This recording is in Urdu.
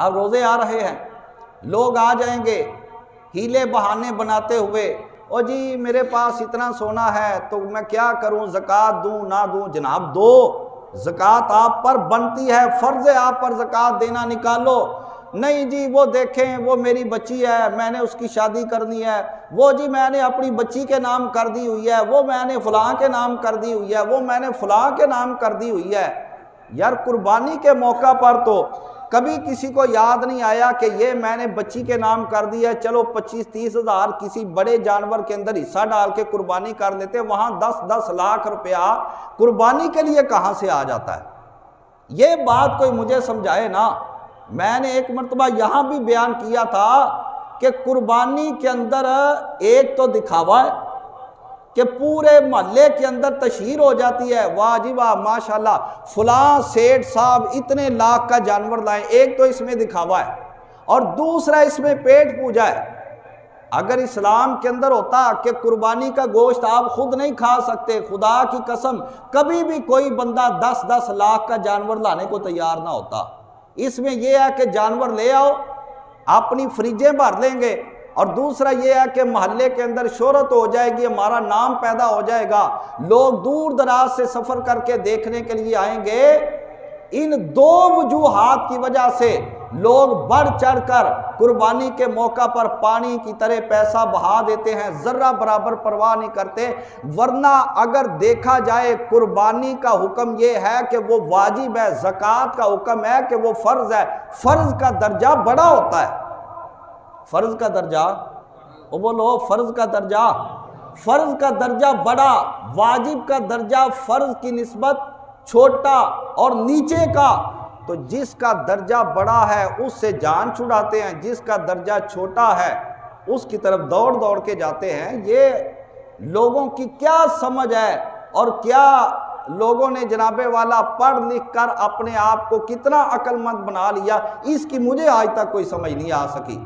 اب روزے آ رہے ہیں، لوگ آ جائیں گے ہیلے بہانے بناتے ہوئے، او جی میرے پاس اتنا سونا ہے تو میں کیا کروں، زکوٰۃ دوں نہ دوں؟ جناب دو، زکوٰۃ آپ پر بنتی ہے، فرض ہے آپ پر زکوٰۃ دینا، نکالو۔ نہیں جی وہ دیکھیں وہ میری بچی ہے، میں نے اس کی شادی کرنی ہے، وہ جی میں نے اپنی بچی کے نام کر دی ہوئی ہے، وہ میں نے فلاں کے نام کر دی ہوئی ہے، وہ میں نے فلاں کے نام کر دی ہوئی ہے۔ یار قربانی کے موقع پر تو کبھی کسی کو یاد نہیں آیا کہ یہ میں نے بچی کے نام کر دی ہے، چلو 25-30 ہزار کسی بڑے جانور کے اندر حصہ ڈال کے قربانی کر لیتے، وہاں 10-10 لاکھ روپیہ قربانی کے لیے کہاں سے آ جاتا ہے؟ یہ بات کوئی مجھے سمجھائے نا۔ میں نے ایک مرتبہ یہاں بھی بیان کیا تھا کہ قربانی کے اندر ایک تو دکھاوا ہے کہ پورے محلے کے اندر تشہیر ہو جاتی ہے، واہ جی واہ ماشاءاللہ فلاں سیٹھ صاحب اتنے لاکھ کا جانور لائیں، ایک تو اس میں دکھاوا ہے، اور دوسرا اس میں پیٹ پوجا ہے۔ اگر اسلام کے اندر ہوتا کہ قربانی کا گوشت آپ خود نہیں کھا سکتے، خدا کی قسم کبھی بھی کوئی بندہ 10-10 لاکھ کا جانور لانے کو تیار نہ ہوتا۔ اس میں یہ ہے کہ جانور لے آؤ، اپنی فریجیں بھر لیں گے، اور دوسرا یہ ہے کہ محلے کے اندر شہرت ہو جائے گی، ہمارا نام پیدا ہو جائے گا، لوگ دور دراز سے سفر کر کے دیکھنے کے لیے آئیں گے۔ ان دو وجوہات کی وجہ سے لوگ بڑھ چڑھ کر قربانی کے موقع پر پانی کی طرح پیسہ بہا دیتے ہیں، ذرہ برابر پرواہ نہیں کرتے۔ ورنہ اگر دیکھا جائے قربانی کا حکم یہ ہے کہ وہ واجب ہے، زکوٰۃ کا حکم ہے کہ وہ فرض ہے، فرض کا درجہ بڑا ہوتا ہے۔ فرض کا درجہ، وہ بولو فرض کا درجہ، فرض کا درجہ بڑا، واجب کا درجہ فرض کی نسبت چھوٹا اور نیچے کا۔ تو جس کا درجہ بڑا ہے اس سے جان چھڑاتے ہیں، جس کا درجہ چھوٹا ہے اس کی طرف دوڑ دوڑ کے جاتے ہیں۔ یہ لوگوں کی کیا سمجھ ہے، اور کیا لوگوں نے جناب والا پڑھ لکھ کر اپنے آپ کو کتنا عقل مند بنا لیا، اس کی مجھے آج تک کوئی سمجھ نہیں آ سکی۔